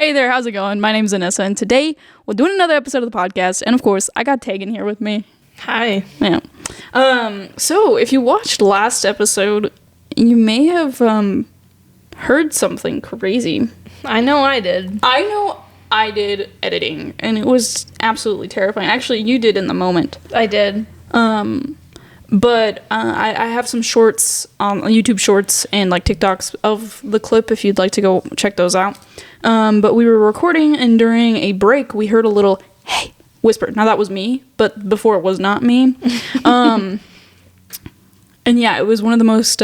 Hey there, how's it going? My name's Anyssa, and today we're doing another episode of the podcast, and of course, I got Tegan here with me. Hi. Yeah. So if you watched last episode, you may have heard something crazy. I know I did. I know I did editing, and it was absolutely terrifying. Actually, you did in the moment. I did. But I have some shorts, YouTube shorts and like TikToks of the clip if you'd like to go check those out. But we were recording, and during a break, we heard a little, hey, whisper. Now that was me, but before it was not me. And yeah, it was one of the most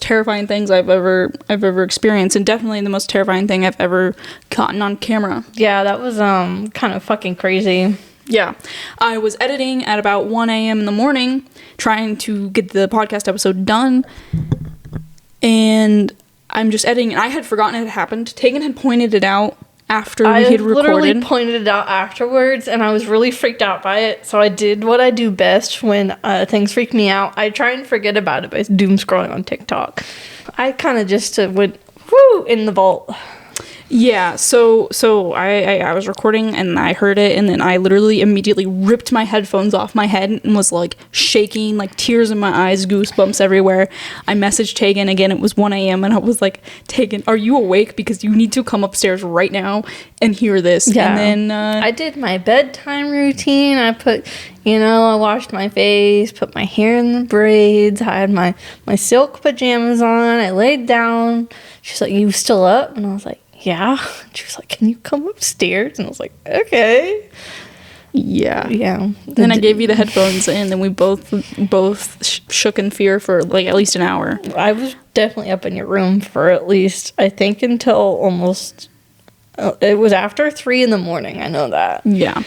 terrifying things I've ever experienced, and definitely the most terrifying thing I've ever gotten on camera. Yeah, that was kind of fucking crazy. Yeah, I was editing at about 1 a.m. in the morning, trying to get the podcast episode done, and I'm just editing, and I had forgotten it had happened. Tegan had pointed it out after we had recorded. I literally pointed it out afterwards, and I was really freaked out by it, so I did what I do best when things freak me out. I try and forget about it by doom scrolling on TikTok. I kind of just went, woo, in the vault. Yeah, so I was recording and I heard it, and then I literally immediately ripped my headphones off my head and was like shaking, like tears in my eyes, goosebumps everywhere. I messaged Tegan again. It was 1 a.m. and I was like, Tegan, are you awake? Because you need to come upstairs right now and hear this. Yeah. And then I did my bedtime routine. I put, I washed my face, put my hair in the braids. I had my silk pajamas on. I laid down. She's like, you still up? And I was like, yeah. She was like, can you come upstairs? And I was like, okay. Yeah. Then I gave you the headphones, and then we both shook in fear for like at least an hour. I was definitely up in your room for at least, I think, until almost, it was after 3 a.m. I know that. Yeah.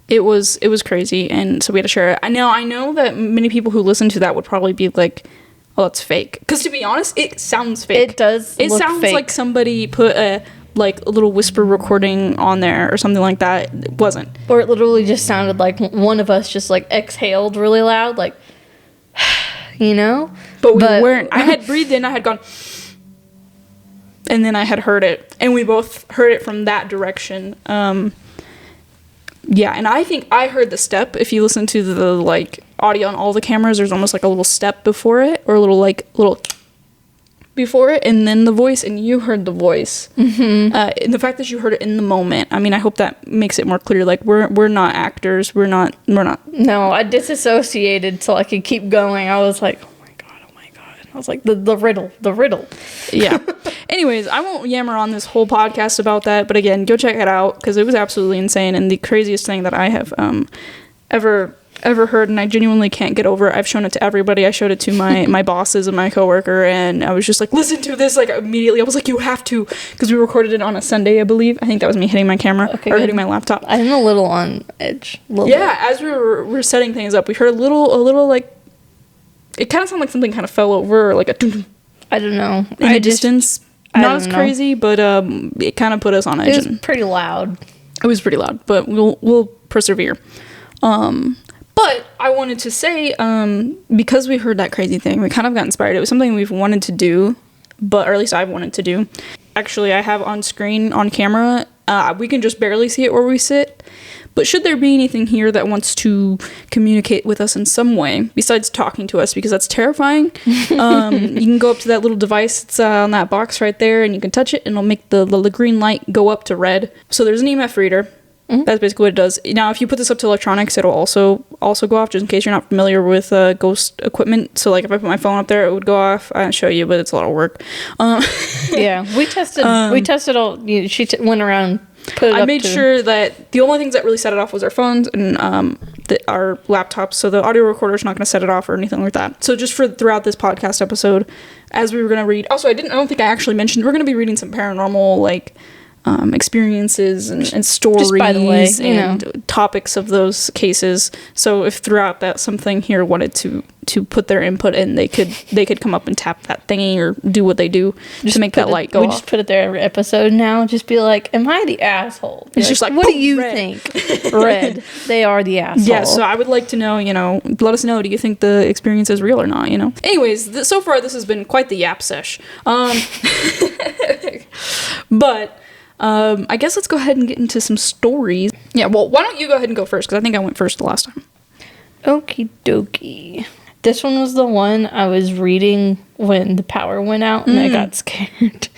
It was crazy, and so we had to share it. I know that many people who listen to that would probably be like, oh, it's fake. Because to be honest, it sounds fake. It does. It sounds fake. like somebody put a little whisper recording on there or something like that. It wasn't. Or it literally just sounded like one of us just like exhaled really loud, like, But we weren't. I had breathed in. I had gone, and then I had heard it, and we both heard it from that direction. Yeah, and I think I heard the step. If you listen to the audio on all the cameras, there's almost like a little step before it, or a little before it, and then the voice, and you heard the voice. Mm-hmm. And the fact that you heard it in the moment, I mean, I hope that makes it more clear. Like, we're not actors. We're not. No, I disassociated so I could keep going. I was like, oh my god. I was like, the riddle. Yeah. Anyways, I won't yammer on this whole podcast about that, but again, go check it out, because it was absolutely insane, and the craziest thing that I have ever heard, and I genuinely can't get over it. I've shown it to everybody. I showed it to my bosses and my coworker, and I was just like, listen to this, like, immediately. I was like, you have to, because we recorded it on a Sunday, I believe. I think that was me hitting my camera, hitting my laptop. I'm a little on edge. Yeah, as we were setting things up, we heard a little like, it kind of sounded like something kind of fell over, or like a dum-dum. I don't know. In the distance. Not as crazy, but it kind of put us on edge. It was pretty loud. It was pretty loud, but we'll persevere. But I wanted to say, because we heard that crazy thing, we kind of got inspired. It was something we've wanted to do, or at least I've wanted to do. Actually, I have on screen, on camera, we can just barely see it where we sit. But should there be anything here that wants to communicate with us in some way, besides talking to us, because that's terrifying, you can go up to that little device that's on that box right there, and you can touch it, and it'll make the green light go up to red. So there's an EMF reader. Mm-hmm. That's basically what it does. Now, if you put this up to electronics, it'll also go off, just in case you're not familiar with ghost equipment. So, like, if I put my phone up there, it would go off. I didn't show you, but it's a lot of work. Yeah, we tested all. She went around. I made sure that the only things that really set it off was our phones and our laptops, so the audio recorder is not going to set it off or anything like that. So just throughout this podcast episode, as we were going to read, also I don't think I actually mentioned, we're going to be reading some paranormal experiences and stories, just by the way, and topics of those cases. So if throughout that something here wanted to put their input in, they could come up and tap that thingy or do what they do to make that light go off. We just put it there every episode now. Just be like, am I the asshole? It's just like, what boom, do you red. think? Red. They are the asshole. Yeah, so I would like to know, let us know, do you think the experience is real or not, Anyways, so far this has been quite the yap sesh. But I guess let's go ahead and get into some stories. Yeah, well, why don't you go ahead and go first, because I think I went first the last time. Okie dokie. This one was the one I was reading when the power went out and I got scared.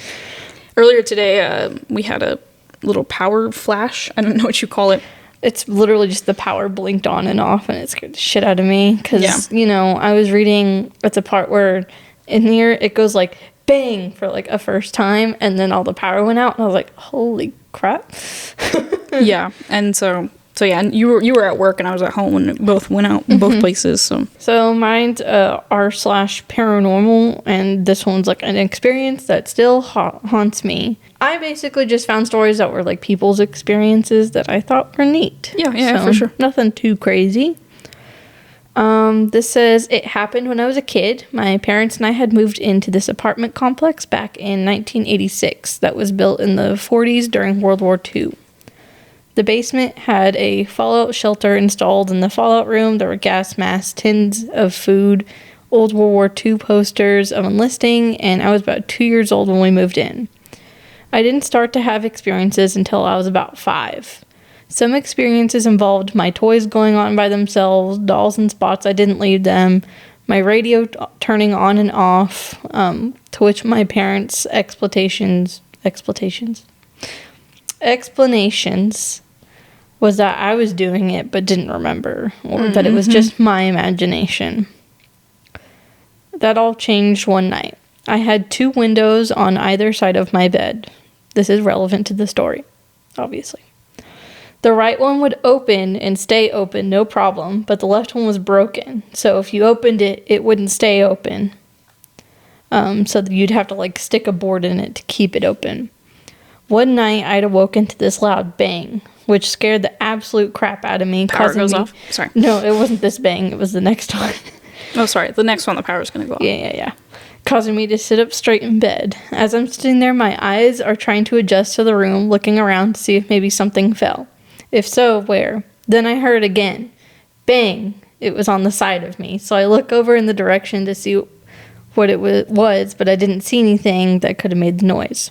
Earlier today, we had a little power flash. I don't know what you call it. It's literally just the power blinked on and off, and it scared the shit out of me. Because, I was reading, it's a part where in here it goes like bang for like a first time, and then all the power went out, and I was like, holy crap. Yeah, and so yeah, and you were at work and I was at home when it both went out in both places. So mine's r/paranormal, and this one's like an experience that still haunts me. I basically just found stories that were like people's experiences that I thought were neat. Yeah, for sure. Nothing too crazy. This says, it happened when I was a kid. My parents and I had moved into this apartment complex back in 1986 that was built in the 40s during World War II. The basement had a fallout shelter installed in the fallout room. There were gas masks, tins of food, old World War II posters of enlisting, and I was about 2 years old when we moved in. I didn't start to have experiences until I was about 5. Some experiences involved my toys going on by themselves, dolls in spots I didn't leave them, my radio turning on and off, to which my parents' explanations was that I was doing it but didn't remember, or that it was just my imagination. That all changed one night. I had 2 windows on either side of my bed. This is relevant to the story, obviously. The right one would open and stay open, no problem, but the left one was broken. So if you opened it, it wouldn't stay open. So you'd have to like stick a board in it to keep it open. One night, I'd awoken to this loud bang, which scared the absolute crap out of me. Power goes off? Sorry. No, it wasn't this bang. It was the next one. Oh, sorry. The next one, the power's going to go off. Yeah. Causing me to sit up straight in bed. As I'm sitting there, my eyes are trying to adjust to the room, looking around to see if maybe something fell. If so, where? Then I heard again. Bang. It was on the side of me. So I look over in the direction to see what it was, but I didn't see anything that could have made the noise.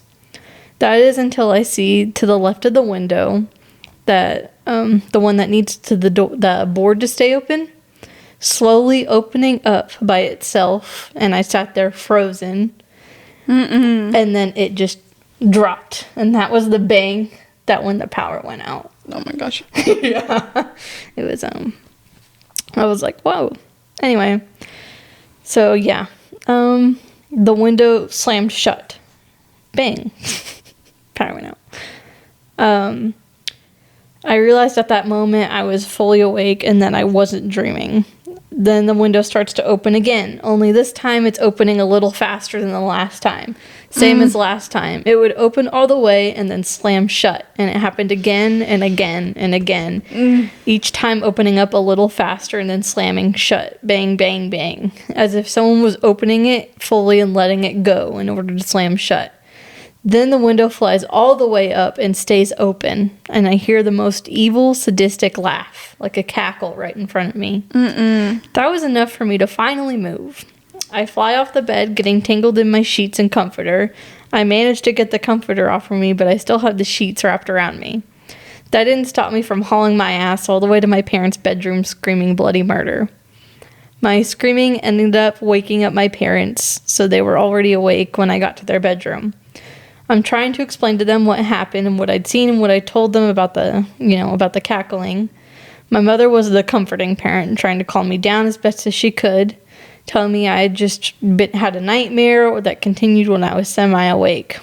That is until I see to the left of the window that the one that needs to the board to stay open, slowly opening up by itself, and I sat there frozen. And then it just dropped, and that was the bang that when the power went out. Oh my gosh. Yeah. It was I was like, whoa. Anyway, so yeah, the window slammed shut. Bang. Power went out. I realized at that moment I was fully awake and that I wasn't dreaming. Then the window starts to open again, only this time it's opening a little faster than the last time. Same as last time. It would open all the way and then slam shut, and it happened again and again and again. Each time opening up a little faster and then slamming shut. Bang, bang, bang. As if someone was opening it fully and letting it go in order to slam shut. Then the window flies all the way up and stays open, and I hear the most evil, sadistic laugh, like a cackle right in front of me. That was enough for me to finally move. I fly off the bed, getting tangled in my sheets and comforter. I managed to get the comforter off of me, but I still had the sheets wrapped around me. That didn't stop me from hauling my ass all the way to my parents' bedroom screaming bloody murder. My screaming ended up waking up my parents, so they were already awake when I got to their bedroom. I'm trying to explain to them what happened and what I'd seen and what I told them about the cackling. My mother was the comforting parent, trying to calm me down as best as she could, telling me I had just had a nightmare that continued when I was semi-awake.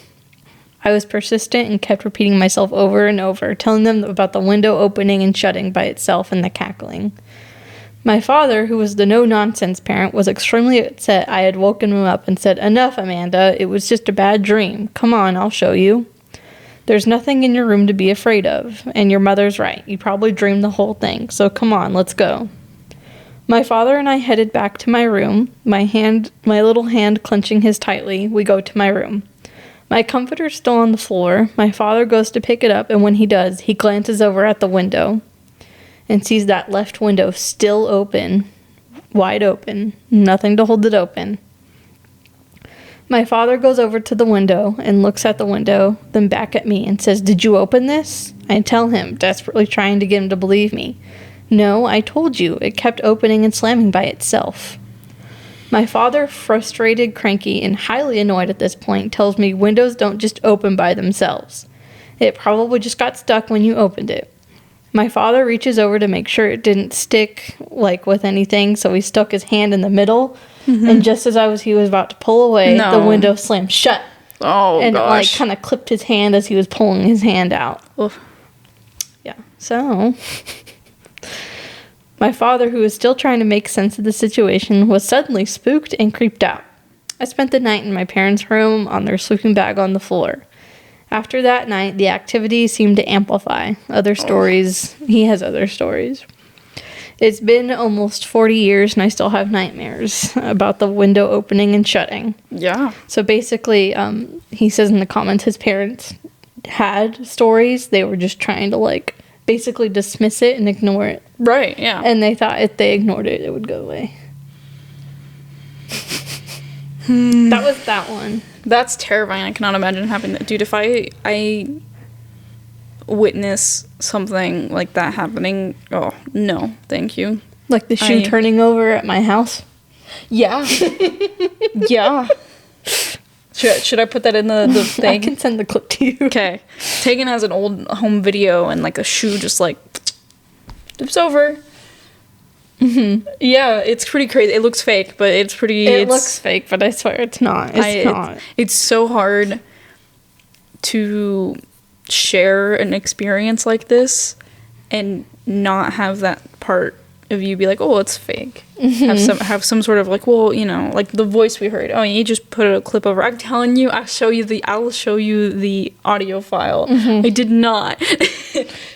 I was persistent and kept repeating myself over and over, telling them about the window opening and shutting by itself and the cackling. My father, who was the no-nonsense parent, was extremely upset I had woken him up and said, "Enough, Amanda. It was just a bad dream. Come on, I'll show you." There's nothing in your room to be afraid of, and your mother's right. You probably dreamed the whole thing, so come on, let's go. My father and I headed back to my room, my little hand clenching his tightly. We go to my room. My comforter's still on the floor. My father goes to pick it up, and when he does, he glances over at the window and sees that left window still open, wide open, nothing to hold it open. My father goes over to the window and looks at the window, then back at me and says, "Did you open this?" I tell him, desperately trying to get him to believe me. "No, I told you. It kept opening and slamming by itself." My father, frustrated, cranky, and highly annoyed at this point, tells me windows don't just open by themselves. It probably just got stuck when you opened it. My father reaches over to make sure it didn't stick, like, with anything, so he stuck his hand in the middle, and just as he was about to pull away, the window slammed shut. Oh, and gosh. it, like, kind of clipped his hand as he was pulling his hand out. Oof. Yeah, so... My father, who was still trying to make sense of the situation, was suddenly spooked and creeped out. I spent the night in my parents' room on their sleeping bag on the floor. After that night, the activity seemed to amplify. He has other stories. It's been almost 40 years and I still have nightmares about the window opening and shutting. Yeah. So basically, he says in the comments his parents had stories. They were just trying to, like, basically dismiss it and ignore it. Right, yeah. And they thought if they ignored it, it would go away. That was that one. That's terrifying. I cannot imagine having that. Dude, if I witness something like that happening, oh, no, thank you. Like the shoe turning over at my house? Yeah. Yeah. Should I put that in the thing? I can send the clip to you. Okay. Taken as an old home video and, like, a shoe just, like, dips over. Mm-hmm. Yeah, it's pretty crazy. It looks fake, but it's pretty... It looks fake, but I swear it's not. It's not. It's so hard to share an experience like this and not have that part of you be like, oh, it's fake. Mm-hmm. Have some sort of, like, well, you know, like the voice we heard. Oh, you just put a clip over. I'm telling you, I'll show you the audio file. Mm-hmm. I did not.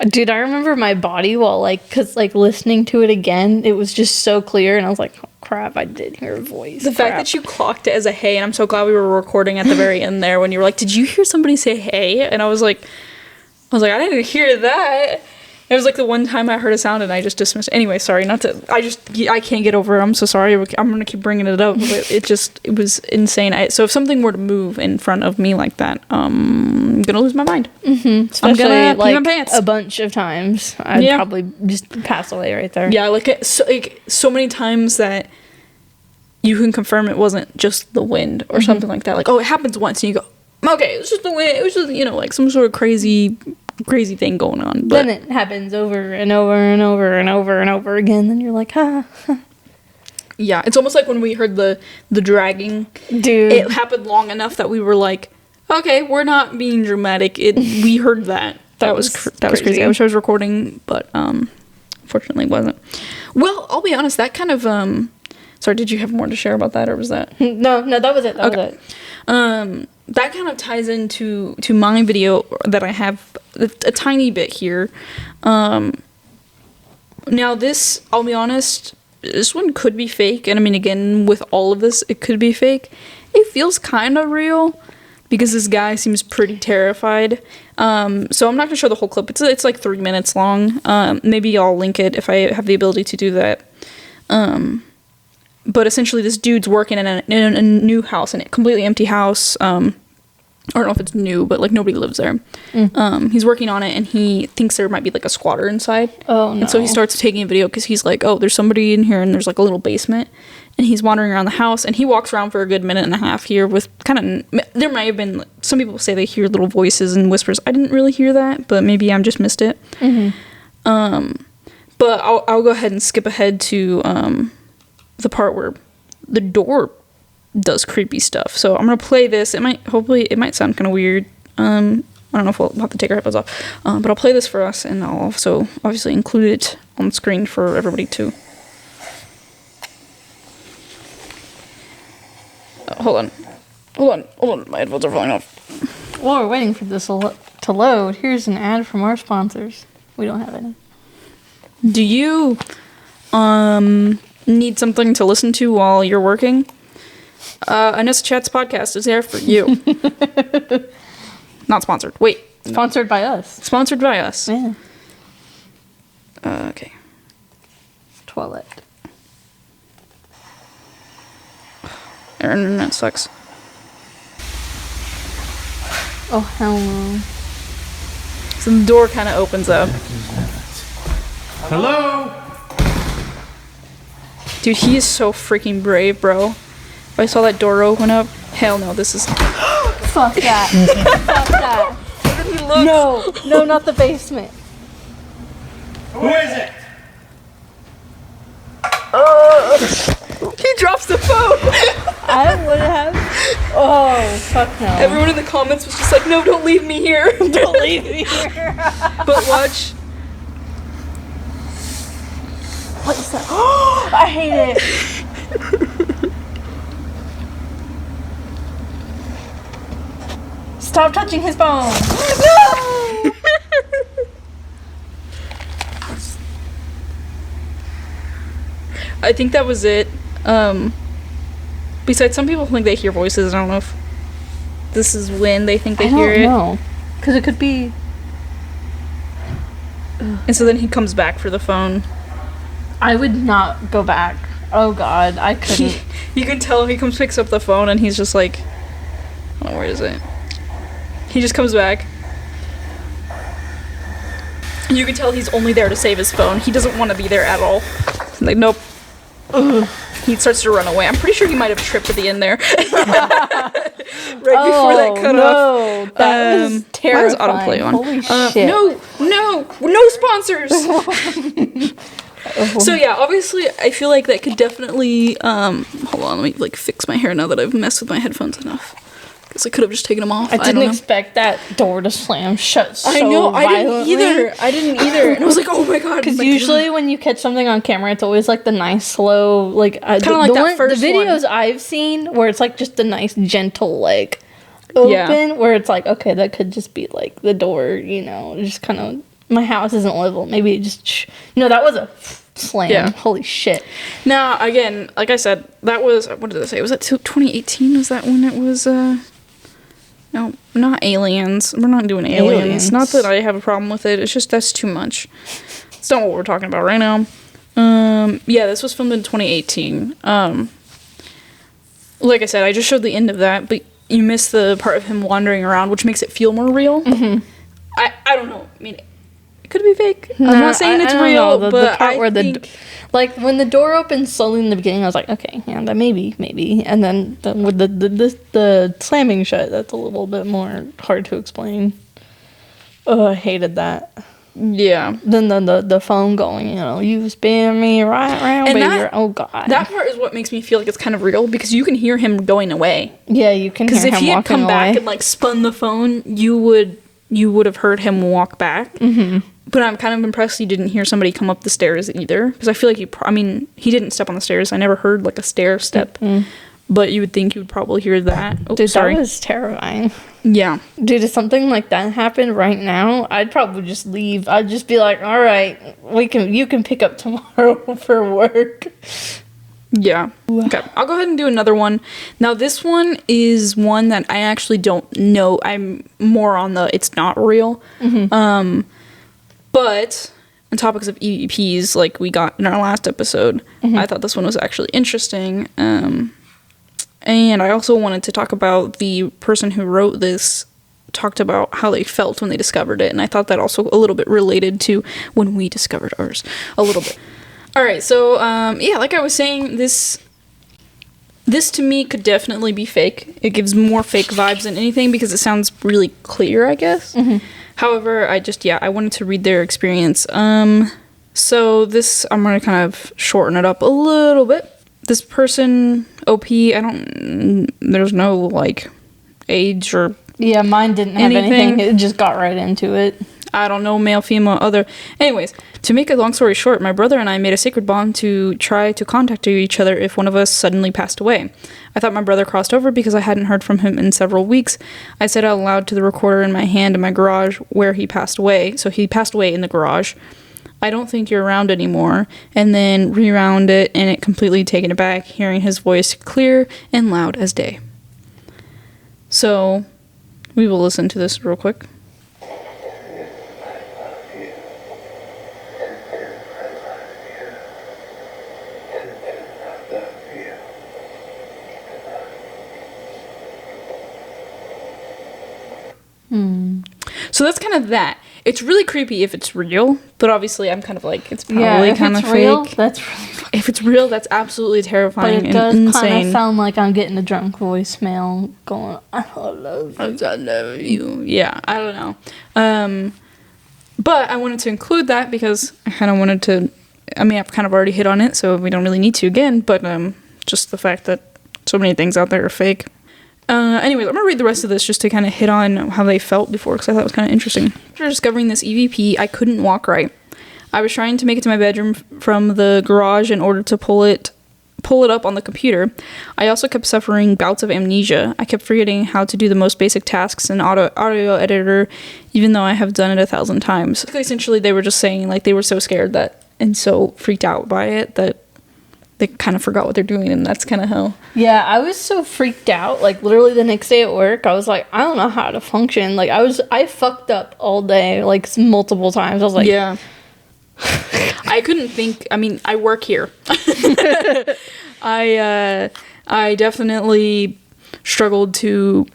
Dude, I remember my body while, like, because, like, listening to it again, it was just so clear, and I was like, oh, crap, I did hear a voice. The fact that you clocked it as a hey, and I'm so glad we were recording at the very end there when you were like, did you hear somebody say hey? And I was like, I didn't hear that. It was like the one time I heard a sound and I just dismissed it. Anyway, sorry, I can't get over it. I'm so sorry. I'm going to keep bringing it up. But it was insane. So if something were to move in front of me like that, I'm going to lose my mind. Mm-hmm. Especially, I'm going to like, pee my pants. A bunch of times. I'd probably just pass away right there. Yeah, so many times that you can confirm it wasn't just the wind or something like that. Like, oh, it happens once and you go, okay, it was just the wind. It was just, you know, like some sort of crazy thing going on. But then it happens over and over and over and over and over again. Then you're like, ah. Yeah, it's almost like when we heard the dragging. Dude. It happened long enough that we were like, okay, we're not being dramatic. We heard that. That was crazy. I wish I was recording, but unfortunately wasn't. Well, I'll be honest, that kind of sorry, did you have more to share about that, or was that? No, that was it. That was it. That kind of ties into my video that I have a tiny bit here. Now this, I'll be honest, this one could be fake. And I mean, again, with all of this, it could be fake. It feels kind of real because this guy seems pretty terrified. So I'm not gonna show the whole clip. It's like 3 minutes long. Maybe I'll link it if I have the ability to do that. But essentially, this dude's working in a new house, in a completely empty house. I don't know if it's new, but, like, nobody lives there. He's working on it, and he thinks there might be, like, a squatter inside. Oh, no. And so he starts taking a video because he's like, oh, there's somebody in here, and there's, like, a little basement. And he's wandering around the house, and he walks around for a good minute and a half here with there might have been, some people say they hear little voices and whispers. I didn't really hear that, but maybe I just missed it. Mm-hmm. But I'll go ahead and skip ahead to the part where the door does creepy stuff. So I'm gonna play this. It might sound kind of weird. I don't know if we'll have to take our headphones off. But I'll play this for us, and I'll also obviously include it on the screen for everybody too. Hold on. My headphones are falling off. While we're waiting for this to to load. Here's an ad from our sponsors. We don't have any. Do you need something to listen to while you're working? Anyssa Chats podcast is there for you. Not sponsored. Wait. Sponsored by us. Sponsored by us. Yeah. Okay. Toilet. Our internet sucks. Oh, hell no. So the door kind of opens up. Hello? Dude, he is so freaking brave, bro. If I saw that door open up, hell no, this is... Fuck that. Fuck that. No, not the basement. Who is it? He drops the phone! I would have. Oh, fuck no. Everyone in the comments was just like, no, don't leave me here. Don't leave me here. But watch. What is that? Oh, I hate it. Stop touching his phone. No! I think that was it. Besides, some people think they hear voices. I don't know if this is when they think they hear it. I don't know. Because it could be... And so then he comes back for the phone. I would not go back. Oh, God. I couldn't. You can tell he comes, picks up the phone, and he's just like... Oh, where is it? He just comes back. You can tell he's only there to save his phone. He doesn't want to be there at all. Like, nope. Ugh. He starts to run away. I'm pretty sure he might have tripped at the end there. Right before that cut off. That was terrifying. Why is autoplay on? Holy shit. No sponsors! So yeah, obviously, I feel like that could definitely, hold on, let me, like, fix my hair now that I've messed with my headphones enough. Because I could have just taken them off. I didn't expect that door to slam shut so violently. I didn't either. And I was like, oh my god. Because usually when you catch something on camera, it's always like the nice, slow, like... Kind of like that first the videos I've seen where it's like just the nice, gentle, like, open, where it's like, okay, that could just be like the door, you know, just kind of... My house isn't livable. Maybe it just... No, that was a slam. Yeah. Holy shit. Now, again, like I said, that was... What did I say? Was that 2018? Was that when it was... No, not Aliens. We're not doing aliens. Not that I have a problem with it. It's just that's too much. It's not what we're talking about right now. Yeah, this was filmed in 2018. Like I said, I just showed the end of that, but you missed the part of him wandering around, which makes it feel more real. Mm-hmm. I don't know. I mean, it could be fake. I'm not saying it's real, but the part where like when the door opened slowly in the beginning, I was like, okay, yeah, that maybe, and then with the slamming shut, that's a little bit more hard to explain. Oh, I hated that. Yeah. Then the phone going, you know, you spin me right round, and baby. Oh god. That part is what makes me feel like it's kind of real because you can hear him going away. Yeah, you can hear him walking away. Because if he had come back and like spun the phone, you would have heard him walk back. Mm-hmm. But I'm kind of impressed you didn't hear somebody come up the stairs either. Because I feel like he didn't step on the stairs. I never heard like a stair step. Mm-hmm. But you would think you would probably hear that. Oh, dude, sorry. That was terrifying. Yeah. Dude, if something like that happened right now, I'd probably just leave. I'd just be like, all right, you can pick up tomorrow for work. Yeah. Okay. I'll go ahead and do another one. Now, this one is one that I actually don't know. I'm more on the it's not real. Mm-hmm. But on topics of EVPs, like we got in our last episode, mm-hmm. I thought this one was actually interesting. And I also wanted to talk about the person who wrote this talked about how they felt when they discovered it. And I thought that also a little bit related to when we discovered ours. A little bit. All right. So, yeah, like I was saying, this to me could definitely be fake. It gives more fake vibes than anything because it sounds really clear, I guess. Mm-hmm. However, I wanted to read their experience. So this, I'm going to kind of shorten it up a little bit. This person, OP, there's no, like, age or yeah, mine didn't have anything. It just got right into it. I don't know, male, female, other. Anyways, to make a long story short, my brother and I made a sacred bond to try to contact each other if one of us suddenly passed away. I thought my brother crossed over because I hadn't heard from him in several weeks. I said out loud to the recorder in my hand in my garage where he passed away. So he passed away in the garage. I don't think you're around anymore. And then rewound it, and it completely taken aback, hearing his voice clear and loud as day. So we will listen to this real quick. So that's kind of that. It's really creepy if it's real, but obviously I'm kind of like, it's probably kind of fake. Real, that's really if it's real, that's absolutely terrifying but it does and insane. kind of sound like I'm getting a drunk voicemail going, I love you. I love you. Yeah, I don't know. But I wanted to include that because I kind of wanted to, I mean, I've kind of already hit on it, so we don't really need to again, but just the fact that so many things out there are fake. Anyways, I'm gonna read the rest of this just to kind of hit on how they felt before, because I thought it was kind of interesting. After discovering this EVP, I couldn't walk right. I was trying to make it to my bedroom from the garage in order to pull it up on the computer. I also kept suffering bouts of amnesia. I kept forgetting how to do the most basic tasks in audio editor, even though I have done it 1,000 times. Essentially, they were just saying, like, they were so scared that, and so freaked out by it, that they kind of forgot what they're doing, and that's kind of how... Yeah, I was so freaked out. Like, literally the next day at work, I was like, I don't know how to function. Like, I fucked up all day, like, multiple times. I was like... Yeah. I couldn't think... I mean, I work here. I definitely struggled to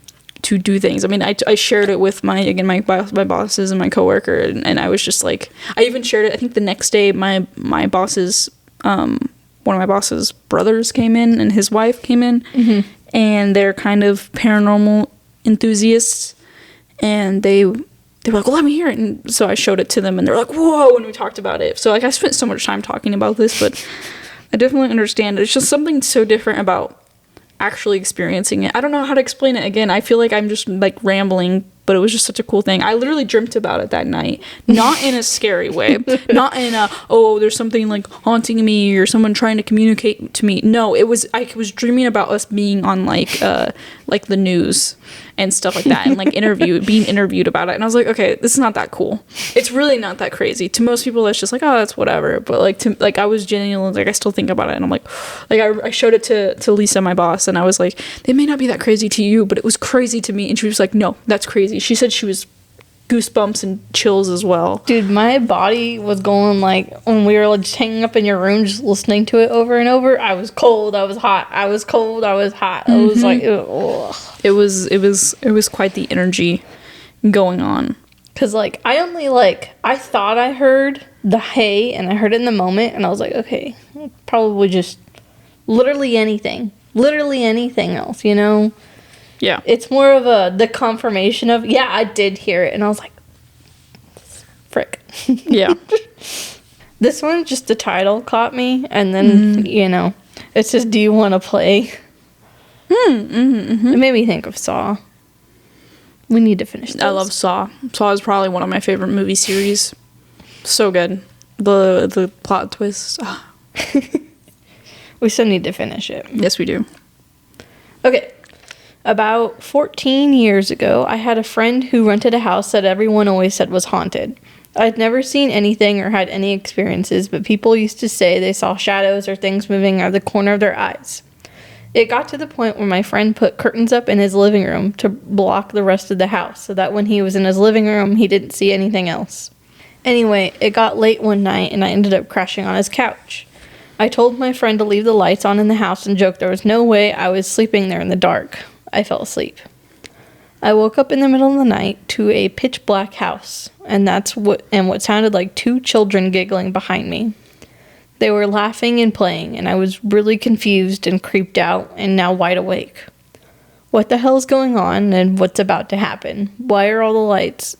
do things. I mean, I shared it with my bosses and my coworker, and I was just like... I even shared it, I think the next day, my boss's... one of my boss's brothers came in and his wife came in, and they're kind of paranormal enthusiasts, and they were like, well, let me hear it. And so I showed it to them, and they're like, whoa, and we talked about it. So like, I spent so much time talking about this, but I definitely understand it. It's just something so different about actually experiencing it. I don't know how to explain it. Again, I feel like I'm just like rambling, but it was just such a cool thing. I literally dreamt about it that night, not in a scary way, not in a, oh, there's something like haunting me or someone trying to communicate to me. No, I was dreaming about us being on like the news and stuff like that, and like being interviewed about it. And I was like, okay, this is not that cool. It's really not that crazy. To most people, it's just like, oh, that's whatever. But like I was genuinely like, I still think about it, and I'm like I showed it to Lisa, my boss, and I was like, they may not be that crazy to you, but it was crazy to me. And she was like, no, that's crazy. She said she was goosebumps and chills as well. Dude, my body was going like, when we were like just hanging up in your room just listening to it over and over, I was cold, I was hot, I was cold, I was hot. I was like, ugh. It was quite the energy going on. Cause like I thought I heard the hey, and I heard it in the moment, and I was like, okay, probably just literally anything else, you know? Yeah. It's more of the confirmation of, yeah, I did hear it. And I was like, frick. Yeah. This one, just the title caught me. And then, you know, it says, do you want to play? It made me think of Saw. We need to finish this. I love Saw. Saw is probably one of my favorite movie series. So good. The plot twist. We still need to finish it. Yes, we do. Okay. About 14 years ago, I had a friend who rented a house that everyone always said was haunted. I'd never seen anything or had any experiences, but people used to say they saw shadows or things moving out of the corner of their eyes. It got to the point where my friend put curtains up in his living room to block the rest of the house, so that when he was in his living room, he didn't see anything else. Anyway, it got late one night, and I ended up crashing on his couch. I told my friend to leave the lights on in the house and joked there was no way I was sleeping there in the dark. I fell asleep. I woke up in the middle of the night to a pitch black house, and what sounded like two children giggling behind me. They were laughing and playing, and I was really confused and creeped out and now wide awake. What the hell is going on, and what's about to happen? Why are all the lights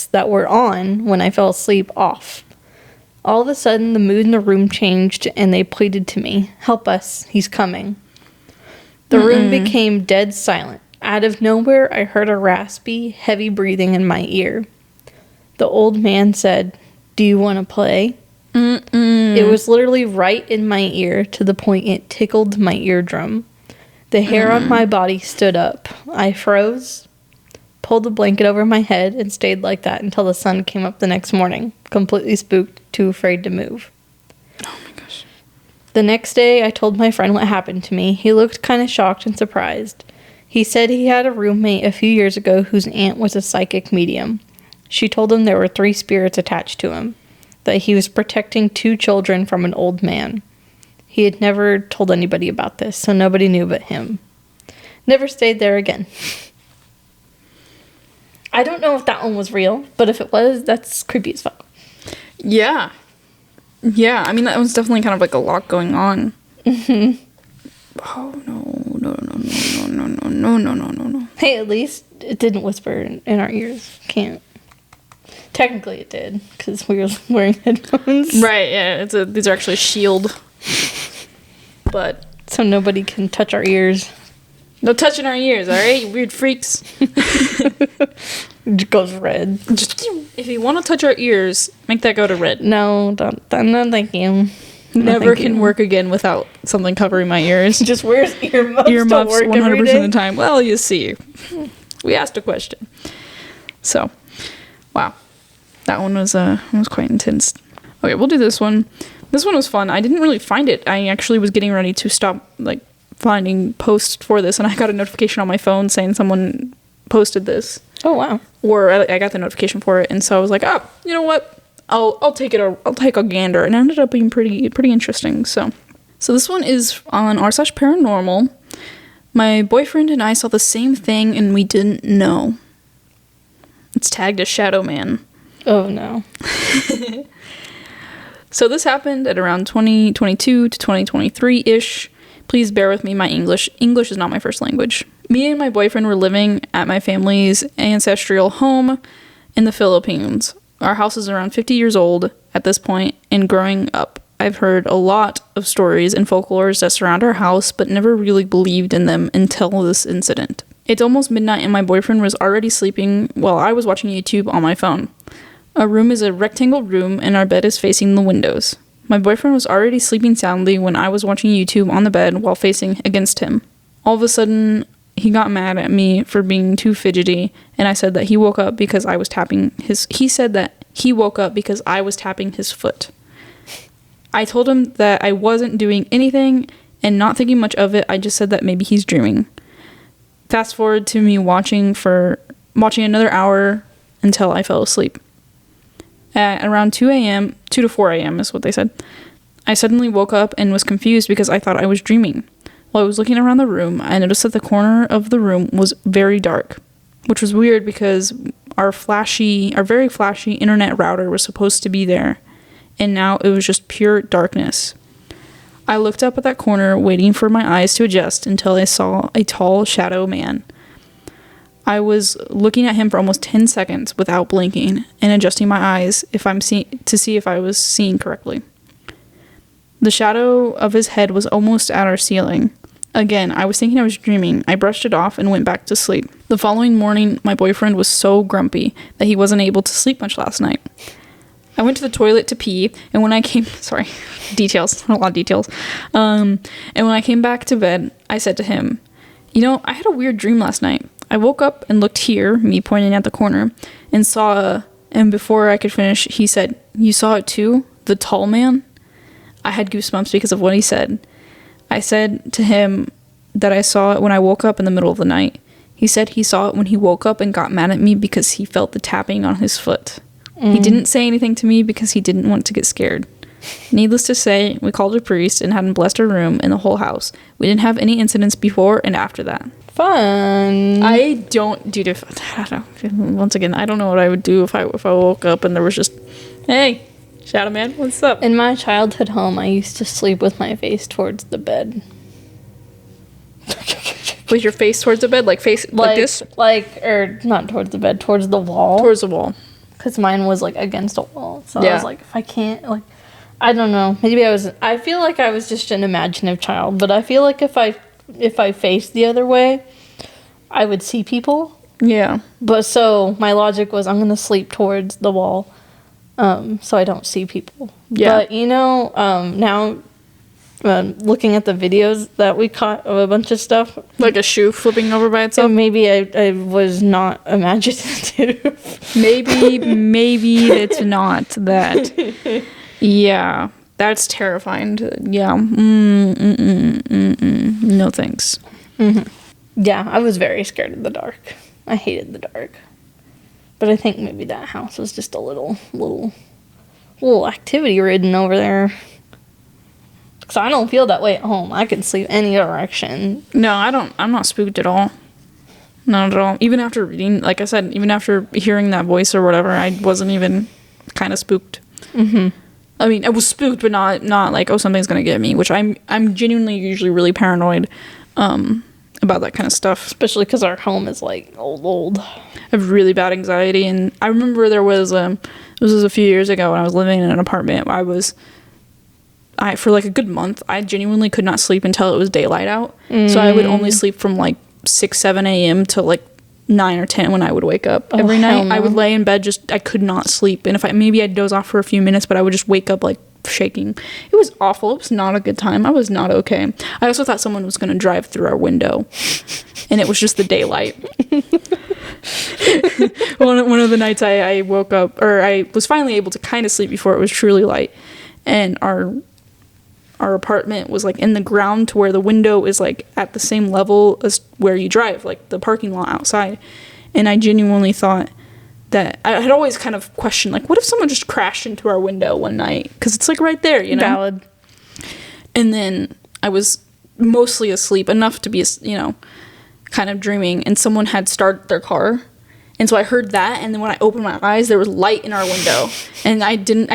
that were on when I fell asleep off? All of a sudden, the mood in the room changed, and they pleaded to me, "Help us, he's coming." The room became dead silent. Out of nowhere, I heard a raspy, heavy breathing in my ear. The old man said, "Do you want to play?" It was literally right in my ear to the point it tickled my eardrum. The hair on my body stood up. I froze, pulled the blanket over my head, and stayed like that until the sun came up the next morning, completely spooked, too afraid to move. Oh my gosh. The next day, I told my friend what happened to me. He looked kind of shocked and surprised. He said he had a roommate a few years ago whose aunt was a psychic medium. She told him there were 3 spirits attached to him, that he was protecting 2 children from an old man. He had never told anybody about this, so nobody knew but him. Never stayed there again. I don't know if that one was real, but if it was, that's creepy as fuck. Yeah. Yeah, I mean, that was definitely kind of like a lot going on. Mm-hmm. Oh, no. Hey, at least it didn't whisper in our ears. Can't. Technically it did, because we were wearing headphones. Right, yeah, these are actually a shield. But so nobody can touch our ears. No touching our ears, alright, you weird freaks. It goes red. Just, if you want to touch our ears, make that go to red. No, don't no, thank you. Never can work again without something covering my ears. Just wears earmuffs to work 100% of the time. Well, you see. We asked a question. So, wow. That one was quite intense. Okay, we'll do this one. This one was fun. I didn't really find it. I actually was getting ready to stop finding posts for this, and I got a notification on my phone saying someone posted this. Oh wow! Or I got the notification for it, and so I was like, oh, you know what? I'll take it. I'll take a gander, and it ended up being pretty interesting. So this one is on r/paranormal. My boyfriend and I saw the same thing, and we didn't know. It's tagged as Shadow Man. Oh no. So this happened at around 2022 to 2023-ish. Please bear with me, my English is not my first language. Me and my boyfriend were living at my family's ancestral home in the Philippines. Our house is around 50 years old at this point, and growing up, I've heard a lot of stories and folklores that surround our house, but never really believed in them until this incident. It's almost midnight and my boyfriend was already sleeping while I was watching YouTube on my phone. Our room is a rectangle room and our bed is facing the windows. My boyfriend was already sleeping soundly when I was watching YouTube on the bed while facing against him. All of a sudden, he got mad at me for being too fidgety, and I said that he woke up because I was tapping his foot. I told him that I wasn't doing anything, and not thinking much of it, I just said that maybe he's dreaming. Fast forward to me watching another hour until I fell asleep. At around 2 to 4 a.m. is what they said, I suddenly woke up and was confused because I thought I was dreaming. While I was looking around the room, I noticed that the corner of the room was very dark, which was weird because our very flashy internet router was supposed to be there, and now it was just pure darkness. I looked up at that corner, waiting for my eyes to adjust until I saw a tall shadow man. I was looking at him for almost 10 seconds without blinking and adjusting my eyes to see if I was seeing correctly. The shadow of his head was almost at our ceiling. Again, I was thinking I was dreaming. I brushed it off and went back to sleep. The following morning, my boyfriend was so grumpy that he wasn't able to sleep much last night. I went to the toilet to pee, and when I came... Sorry, details. A lot of details. And when I came back to bed, I said to him, I had a weird dream last night. I woke up and looked here, me pointing at the corner, and before I could finish, he said, "You saw it too? The tall man?" I had goosebumps because of what he said. I said to him that I saw it when I woke up in the middle of the night. He said he saw it when he woke up and got mad at me because he felt the tapping on his foot. He didn't say anything to me because he didn't want to get scared. Needless to say, we called a priest and had him bless our room and the whole house. We didn't have any incidents before and after that. Fun. I don't do I don't know. Once again, I don't know what I would do if I woke up and there was just, hey, Shadow Man, what's up? In my childhood home, I used to sleep with my face towards the bed. With your face towards the bed, like this? Or not towards the bed, towards the wall. Towards the wall. Because mine was against a wall. So yeah. I was like, if I can't, I don't know. Maybe I feel like I was just an imaginative child, but I feel like if I faced the other way, I would see people. Yeah. But so my logic was I'm going to sleep towards the wall so I don't see people. Yeah. But, now looking at the videos that we caught of a bunch of stuff, Like a shoe flipping over by so itself. maybe I was not imaginative. Maybe it's not that. Yeah. That's terrifying. Yeah. No thanks. Yeah, I was very scared of the dark. I hated the dark. But I think maybe that house was just a little activity ridden over there. Because I don't feel that way at home. I can sleep any direction. No, I don't. I'm not spooked at all. Not at all. Even after reading, like I said, even after hearing that voice or whatever, I wasn't even kind of spooked. Mm-hmm. I mean, I was spooked, but not like, oh, something's gonna get me. Which I'm genuinely usually really paranoid about that kind of stuff. Especially because our home is like old. I have really bad anxiety, and I remember there was this was a few years ago when I was living in an apartment. For like a good month, I genuinely could not sleep until it was daylight out. So I would only sleep from like 6, 7 a.m. to like 9 or 10 when I would wake up. Every night I would lay in bed, I could not sleep. And if maybe I'd doze off for a few minutes, but I would just wake up like shaking. It was awful. It was not a good time. I was not okay. I also thought someone was going to drive through our window, and it was just the daylight. One of the nights I woke up, or I was finally able to kind of sleep before it was truly light, and our apartment was like in the ground to where the window is like at the same level as where you drive, like the parking lot outside. And I genuinely thought that I had always kind of questioned, like, what if someone just crashed into our window one night? Because it's like right there, you know? Valid. And then I was mostly asleep, enough to be, kind of dreaming, and someone had started their car. And so I heard that, and then when I opened my eyes, there was light in our window. And I didn't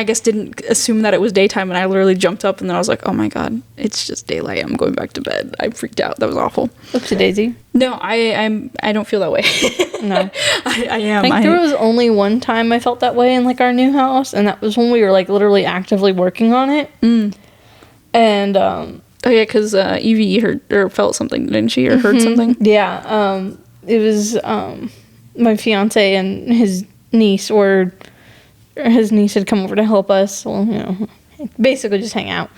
assume that it was daytime, and I literally jumped up, and then I was like, oh my god, it's just daylight. I'm going back to bed. I freaked out. That was awful. Oopsie daisy. No, I don't feel that way. No. I am. I think there was only one time I felt that way in like our new house, and that was when we were like literally actively working on it. And oh yeah, because Evie heard or felt something, didn't she, or heard something? Yeah. It was my fiance and his niece, or his niece had come over to help us. Well, basically just hang out,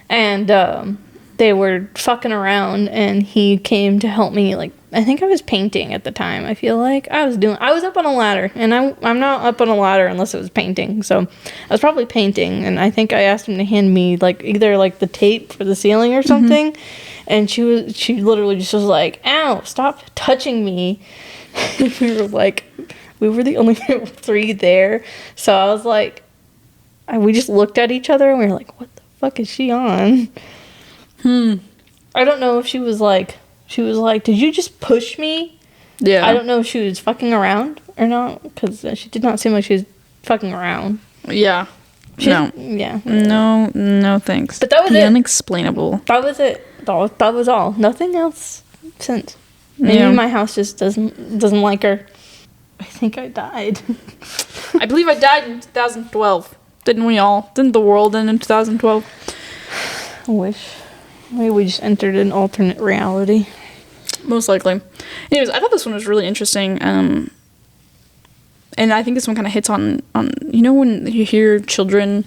and they were fucking around, and he came to help me. Like, I think I was painting at the time. I feel like I was up on a ladder, and I'm not up on a ladder unless it was painting. So I was probably painting, and I think I asked him to hand me like either like the tape for the ceiling or something, and she literally just was like, "Ow, stop touching me." We were the only three there, so I was like, we just looked at each other and we were like, what the fuck is she on? I don't know if she was like, did you just push me? Yeah. I don't know if she was fucking around or not, because she did not seem like she was fucking around. Yeah. No. Yeah. No thanks. But that was the it. Unexplainable. That was it. That was all. Nothing else since. Maybe my house just doesn't like her. I think I died. I believe I died in 2012. Didn't we all? Didn't the world end in 2012? I wish. Maybe we just entered an alternate reality. Most likely. Anyways, I thought this one was really interesting. And I think this one kind of hits on when you hear children,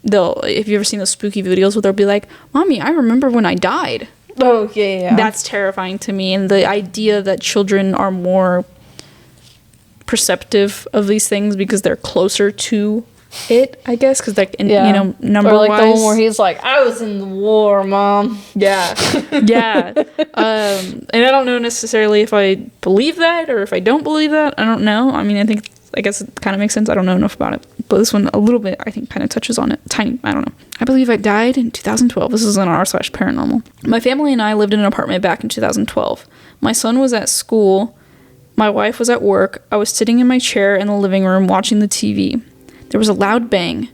if you've ever seen those spooky videos where they'll be like, Mommy, I remember when I died. Oh, yeah. That's terrifying to me. And the idea that children are more perceptive of these things because they're closer to it, I guess, because number or like wise, the one where he's like, I was in the war, Mom. Yeah. And I don't know necessarily if I believe that or if I don't believe that. I don't know. I mean, I guess it kind of makes sense. I don't know enough about it, but this one a little bit, I think, kind of touches on it. Tiny. I don't know. I believe I died in 2012. This is in r/paranormal. My family and I lived in an apartment back in 2012. My son was at school. My wife was at work. I was sitting in my chair in the living room watching the TV. There was a loud bang,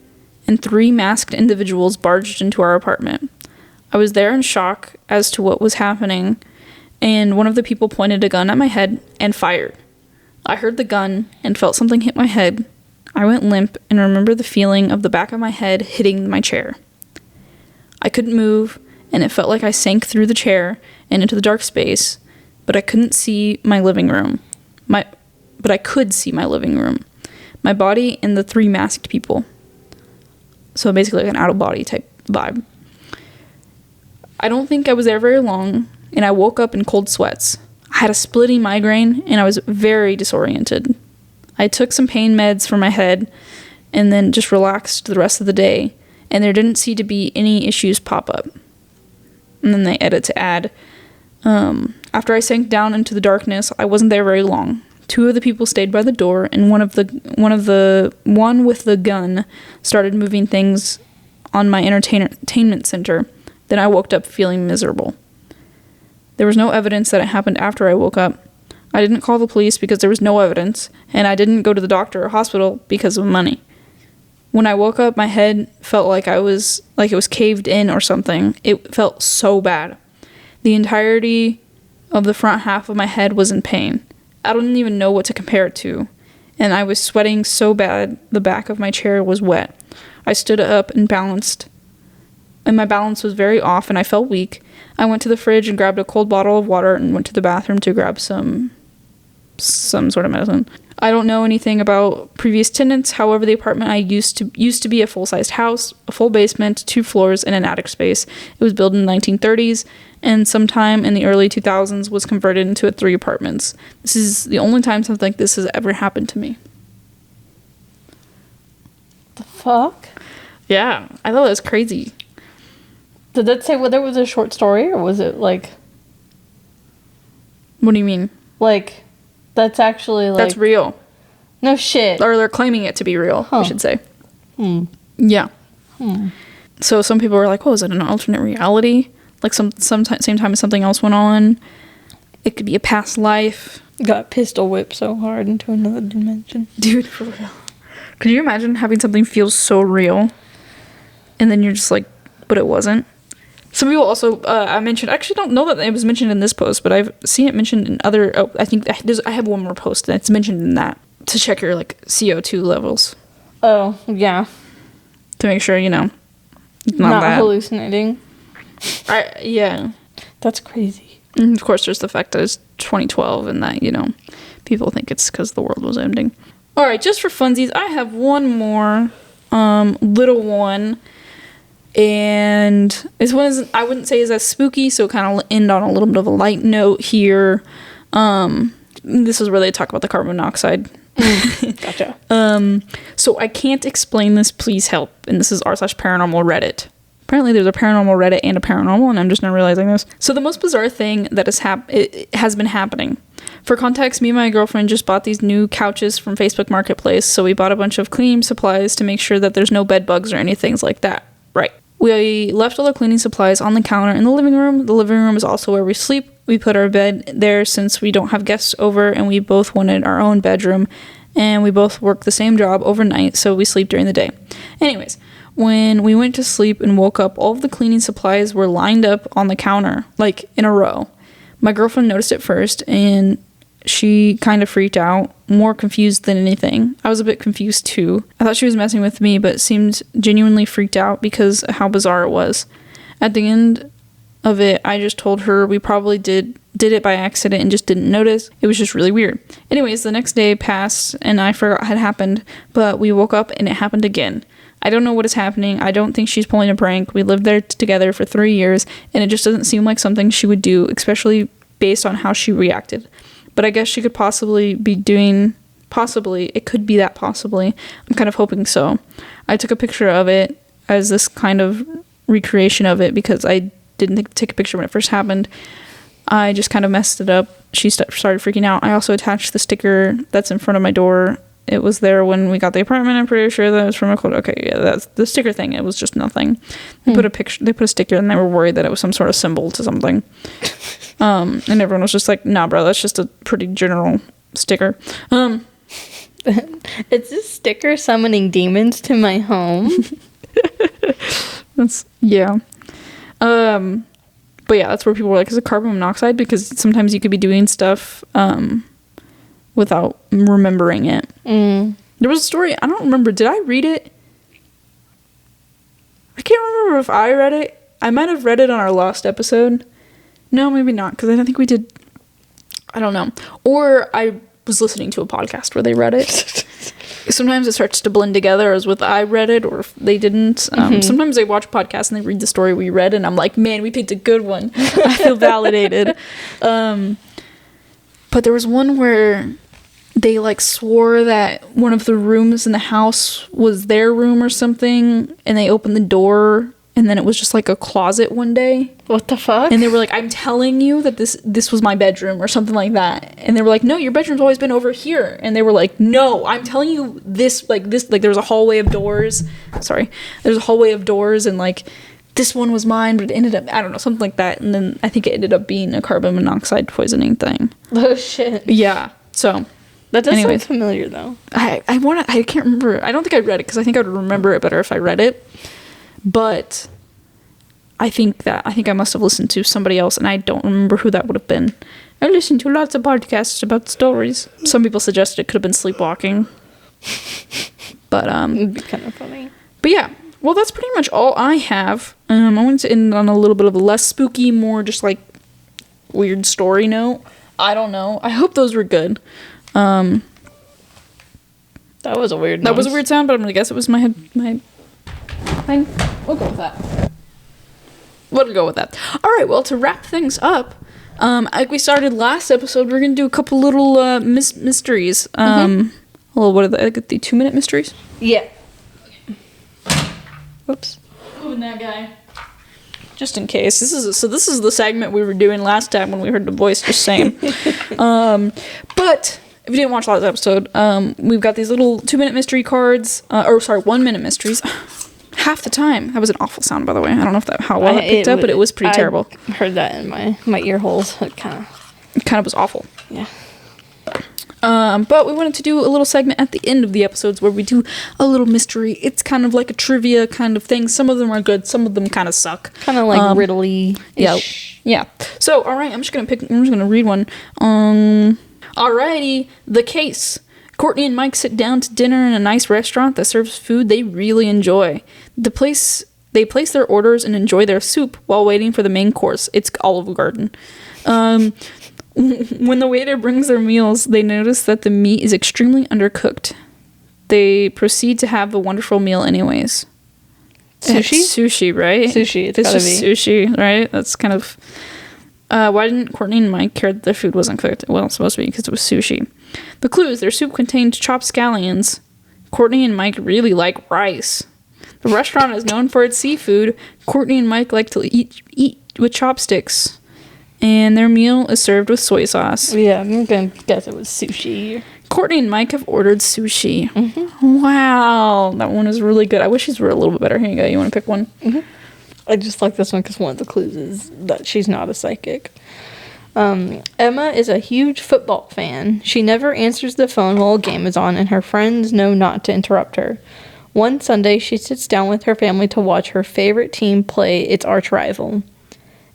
and 3 masked individuals barged into our apartment. I was there in shock as to what was happening, and one of the people pointed a gun at my head and fired. I heard the gun and felt something hit my head. I went limp and remember the feeling of the back of my head hitting my chair. I couldn't move, and it felt like I sank through the chair and into the dark space, but I couldn't see my living room. but I could see my living room, my body, and the 3 masked people. So basically like an out-of-body type vibe. I don't think I was there very long, and I woke up in cold sweats. I had a splitting migraine, and I was very disoriented. I took some pain meds for my head, and then just relaxed the rest of the day, and there didn't seem to be any issues pop up. And then they edit to add, after I sank down into the darkness, I wasn't there very long. 2 of the people stayed by the door, and one with the gun started moving things on my entertainment center. Then I woke up feeling miserable. There was no evidence that it happened after I woke up. I didn't call the police because there was no evidence, and I didn't go to the doctor or hospital because of money. When I woke up, my head felt like it was caved in or something. It felt so bad. The entirety of the front half of my head was in pain. I don't even know what to compare it to, and I was sweating so bad the back of my chair was wet. I stood up and balanced, and my balance was very off, and I felt weak. I went to the fridge and grabbed a cold bottle of water and went to the bathroom to grab some sort of medicine. I don't know anything about previous tenants. However, the apartment I used to be a full-sized house, a full basement, 2 floors, and an attic space. It was built in the 1930s, and sometime in the early 2000s was converted into 3 apartments. This is the only time something like this has ever happened to me. The fuck? Yeah, I thought that was crazy. Did that say whether it was a short story or was it like... What do you mean? Like, that's actually like... That's real. No shit. Or they're claiming it to be real, I should say. Yeah. So some people were like, oh, is it an alternate reality? Like same time as something else went on. It could be a past life. Got pistol whipped so hard into another dimension. Dude, for real. Could you imagine having something feel so real and then you're just like, but it wasn't? Some people also, I actually don't know that it was mentioned in this post, but I've seen it mentioned in other, I think I have one more post that's mentioned in that to check your like CO2 levels. Oh, yeah. To make sure, not hallucinating. Yeah. That's crazy. And of course, there's the fact that it's 2012 and that, people think it's because the world was ending. All right, just for funsies, I have one more little one. And this one is, I wouldn't say is as spooky, so kind of end on a little bit of a light note here. This is where they talk about the carbon monoxide. Gotcha. So I can't explain this, please help. And this is r/paranormal Reddit. Apparently there's a paranormal Reddit and a paranormal, and I'm just not realizing this. So the most bizarre thing that has been happening. For context, me and my girlfriend just bought these new couches from Facebook Marketplace, so we bought a bunch of cleaning supplies to make sure that there's no bed bugs or anything like that. Right. We left all the cleaning supplies on the counter in the living room. The living room is also where we sleep. We put our bed there since we don't have guests over, and we both wanted our own bedroom, and we both work the same job overnight, so we sleep during the day. Anyways, when we went to sleep and woke up, all of the cleaning supplies were lined up on the counter, like in a row. My girlfriend noticed it first, and she kind of freaked out, more confused than anything. I was a bit confused too. I thought she was messing with me, but seemed genuinely freaked out because of how bizarre it was. At the end of it, I just told her we probably did it by accident and just didn't notice. It was just really weird. Anyways, the next day passed and I forgot what had happened, but we woke up and it happened again. I don't know what is happening. I don't think she's pulling a prank. We lived there together for 3 years, and it just doesn't seem like something she would do, especially based on how she reacted. But I guess she could possibly be doing... It could be that possibly. I'm kind of hoping so. I took a picture of it as this kind of recreation of it because I didn't take a picture when it first happened. I just kind of messed it up. She started freaking out. I also attached the sticker that's in front of my door. It was there when we got the apartment. I'm pretty sure that was from a quote. Okay, yeah, that's the sticker thing. It was just nothing. They put a sticker, and they were worried that it was some sort of symbol to something. And everyone was just like, "Nah, bro, that's just a pretty general sticker." It's this sticker summoning demons to my home. Yeah. But yeah, that's where people were like, is it carbon monoxide? Because sometimes you could be doing stuff without remembering it. There was a story, I don't remember, did I read it? I can't remember if I read it. I might have read it on our last episode. No, maybe not, because I don't think we did. I don't know. Or was listening to a podcast where they read it. Sometimes it starts to blend together as with I read it or if they didn't. Sometimes I watch podcasts and they read the story we read and I'm like, man, we picked a good one. I feel validated. But there was one where they like swore that one of the rooms in the house was their room or something, and they opened the door and then it was just like a closet one day. What the fuck? And they were like, I'm telling you that this was my bedroom or something like that. And they were like, no, your bedroom's always been over here. And they were like, no, I'm telling you this, like there's a hallway of doors. Sorry. There's a hallway of doors and like this one was mine, but it ended up, I don't know, something like that. And then I think it ended up being a carbon monoxide poisoning thing. Oh shit. Yeah. So that does sound familiar though. I can't remember. I don't think I read it because I think I would remember it better if I read it. But I think I must have listened to somebody else, and I don't remember who that would have been. I listened to lots of podcasts about stories. Some people suggested it could have been sleepwalking. But it'd be kind of funny. But yeah, well, that's pretty much all I have. I wanted to end on a little bit of a less spooky, more just like weird story note. I don't know. I hope those were good. That was a weird. That was a weird sound, but I'm gonna guess it was my head. Fine. We'll go with that. We'll go with that. All right. Well, to wrap things up, like we started last episode, we're gonna do a couple little mysteries. Well, what are they? Like the 2-minute mysteries? Yeah. Oops. Moving that guy. Just in case. This is the segment we were doing last time when we heard the voice just saying. But if you didn't watch last episode, we've got these little 2-minute mystery cards. 1-minute mysteries. Half the time. That was an awful sound, by the way. I don't know if how well it picked up, but it was pretty terrible. I heard that in my ear holes. It kind of was awful. Yeah. But we wanted to do a little segment at the end of the episodes where we do a little mystery. It's kind of like a trivia kind of thing. Some of them are good. Some of them kind of suck. Kind of like riddly. Yeah. So, all right. I'm just gonna read one. Alrighty. The case. Courtney and Mike sit down to dinner in a nice restaurant that serves food they really enjoy. They place their orders and enjoy their soup while waiting for the main course. It's Olive Garden. When the waiter brings their meals, they notice that the meat is extremely undercooked. They proceed to have a wonderful meal anyways. Sushi? It's sushi, right? Sushi, it's gotta gotta be. be. Sushi, right? That's kind of... why didn't Courtney and Mike care that their food wasn't cooked? Well, it's supposed to be because it was sushi. The clues: their soup contained chopped scallions. Courtney and Mike really like rice. The restaurant is known for its seafood. Courtney and Mike like to eat with chopsticks. And their meal is served with soy sauce. Yeah, I'm gonna guess it was sushi. Courtney and Mike have ordered sushi. Mm-hmm. Wow, that one is really good. I wish these were a little bit better. Here you go. You want to pick one? Mm-hmm. I just like this one because one of the clues is that she's not a psychic. Emma is a huge football fan. She never answers the phone while a game is on, and her friends know not to interrupt her. One Sunday, she sits down with her family to watch her favorite team play its arch rival.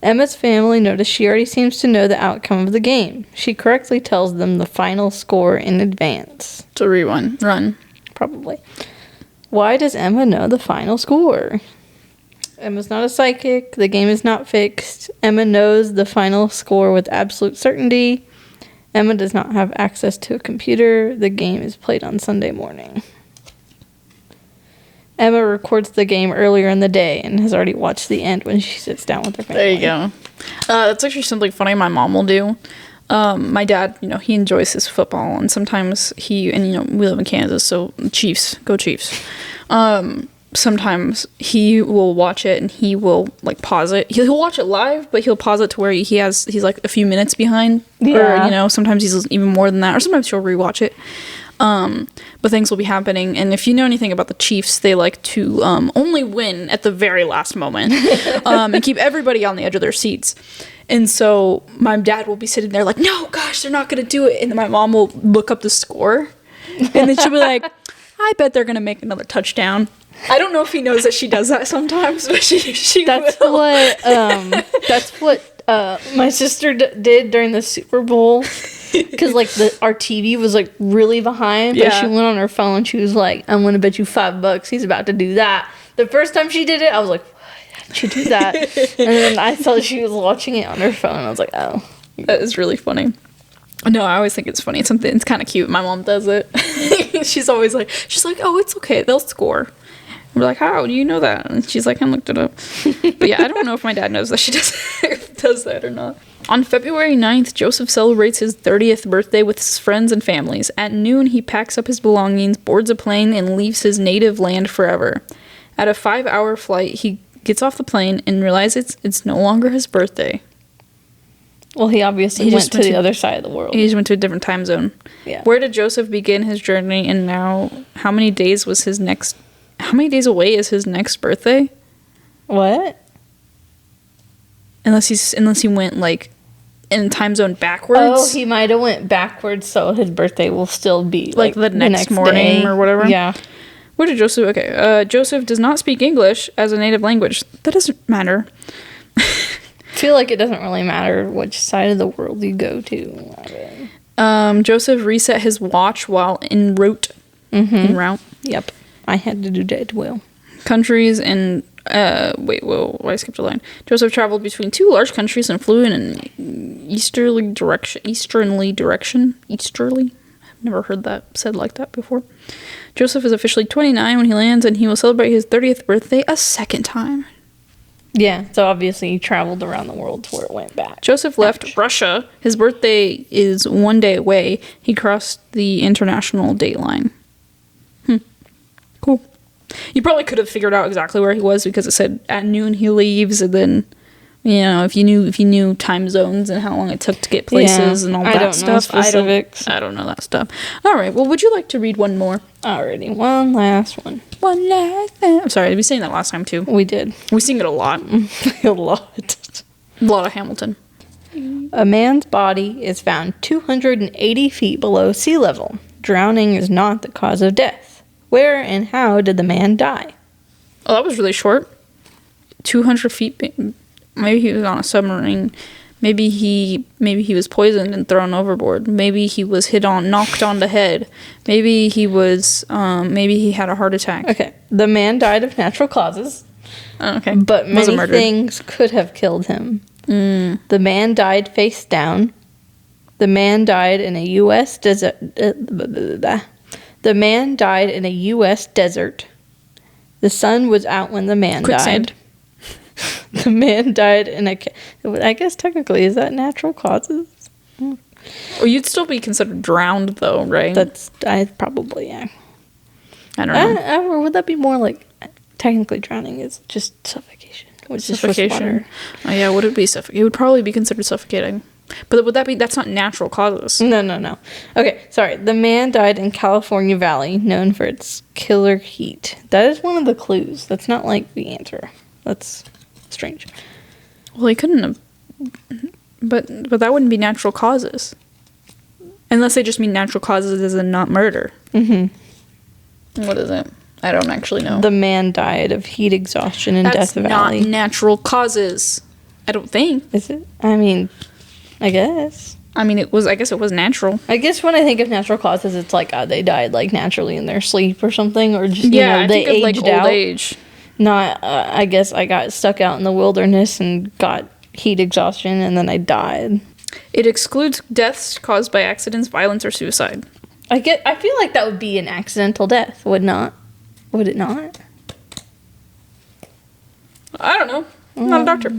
Emma's family notice she already seems to know the outcome of the game. She correctly tells them the final score in advance. It's a rerun. Run. Probably. Why does Emma know the final score? Emma's not a psychic. The game is not fixed. Emma knows the final score with absolute certainty. Emma does not have access to a computer. The game is played on Sunday morning. Emma records the game earlier in the day and has already watched the end when she sits down with her family. There you go. That's actually something funny my mom will do. My dad, he enjoys his football, and sometimes we live in Kansas, so Chiefs, go Chiefs. Sometimes he will watch it and he will pause it. He'll watch it live, but he'll pause it to where he's like a few minutes behind. Yeah. Or, sometimes he's even more than that, or sometimes he'll rewatch it. But things will be happening, and if you know anything about the Chiefs, they like to only win at the very last moment and keep everybody on the edge of their seats. And so my dad will be sitting there like, no, gosh, they're not going to do it. And then my mom will look up the score, and then she'll be like, I bet they're going to make another touchdown. I don't know if he knows that she does that sometimes, but she that's will. That's what my sister did during the Super Bowl. Because our TV was really behind, but she went on her phone. She was like, "I'm gonna bet you $5 he's about to do that." The first time she did it, I was like, "Why did she do that?" And then I saw she was watching it on her phone. I was like, "Oh, that is really funny." No, I always think it's funny. It's kind of cute. My mom does it. she's like, oh, it's okay. They'll score. We're like, how do you know that? And she's like, I looked it up. But yeah, I don't know if my dad knows that she does that or not. On February 9th, Joseph celebrates his 30th birthday with his friends and families. At noon, he packs up his belongings, boards a plane, and leaves his native land forever. At a 5-hour flight, he gets off the plane and realizes it's no longer his birthday. Well, he obviously went to the other side of the world. He just went to a different time zone. Yeah. Where did Joseph begin his journey, and now how many days away is his next birthday? What? Unless he went like in time zone backwards. Oh, he might have went backwards, so his birthday will still be like the next morning day. Or whatever. Yeah. Where did Joseph? Okay, Joseph does not speak English as a native language. That doesn't matter. I feel like it doesn't really matter which side of the world you go to. Joseph reset his watch while en route. En route. Yep. I had to do that well. Countries and I skipped a line. Joseph traveled between 2 large countries and flew in an easterly direction. Easterly? I've never heard that said like that before. Joseph is officially 29 when he lands, and he will celebrate his 30th birthday a second time. Yeah, so obviously he traveled around the world to where it went back. Joseph left Russia. His birthday is 1 day away. He crossed the international date line. Cool. You probably could have figured out exactly where he was because it said at noon he leaves, and then if you knew time zones and how long it took to get places and all that stuff. I don't know that stuff. All right. Well, would you like to read one more? Alrighty, one last one. I'm sorry, we sang that last time too. We did. We sing it a lot. A lot. A lot of Hamilton. A man's body is found 280 feet below sea level. Drowning is not the cause of death. Where and how did the man die? Oh, that was really short. 200 feet. Maybe he was on a submarine. Maybe he was poisoned and thrown overboard. Maybe he was knocked on the head. Maybe he had a heart attack. Okay, the man died of natural causes. Oh, okay. But many things could have killed him. The man died face down. The man died in a U.S. desert. The man died in a U.S. desert. The sun was out when the man died. The man died in a... I guess technically, is that natural causes? Well, you'd still be considered drowned, though, right? Probably, yeah. I don't know. Or would that be more like... Technically, drowning is just suffocation. Suffocation. Oh, yeah, would it be suffocating? It would probably be considered suffocating. But would that be... That's not natural causes. No. Okay, sorry. The man died in California Valley, known for its killer heat. That is one of the clues. That's not like the answer. That's strange. Well, he couldn't have... But that wouldn't be natural causes. Unless they just mean natural causes as in not murder. Mm-hmm. What is it? I don't actually know. The man died of heat exhaustion in Death Valley. That's not natural causes. I don't think. Is it? I mean, I guess. I guess it was natural. I guess when I think of natural causes, it's like they died like naturally in their sleep or something, or just I they think aged of, like, out. Old age. Not. I guess I got stuck out in the wilderness and got heat exhaustion, and then I died. It excludes deaths caused by accidents, violence, or suicide. I feel like that would be an accidental death, would it not? I don't know. I'm not a doctor.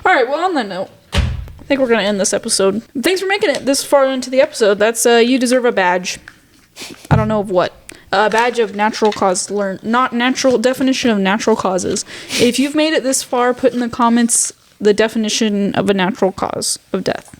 All right. Well, on that note, I think we're gonna end this episode. Thanks for making it this far into the episode. That's you deserve a badge. I don't know of what. A badge of natural cause. Definition of natural causes. If you've made it this far, put in the comments the definition of a natural cause of death.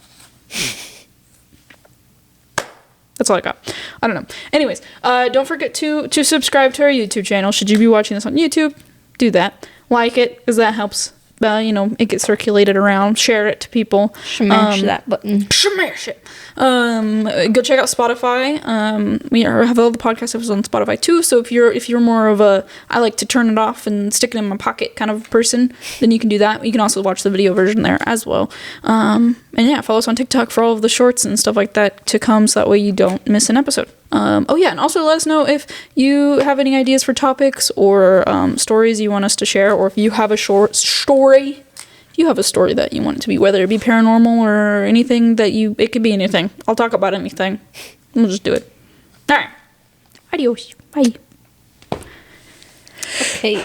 That's all I got. I don't know. Anyways, don't forget to subscribe to our YouTube channel. Should you be watching this on YouTube, do that. Like it, because that helps. It gets circulated around. Share it to people. Smash that button. Smash it. Go check out Spotify. We have all the podcast episodes on Spotify too. So if you're more of a I like to turn it off and stick it in my pocket kind of person, then you can do that. You can also watch the video version there as well. And yeah, follow us on TikTok for all of the shorts and stuff like that to come, so that way you don't miss an episode. And also let us know if you have any ideas for topics or stories you want us to share, or if you have a short story you have a story that you want it to be, whether it be paranormal or anything it could be anything. I'll talk about anything. We'll just do it. All right. Adios. Bye. Okay.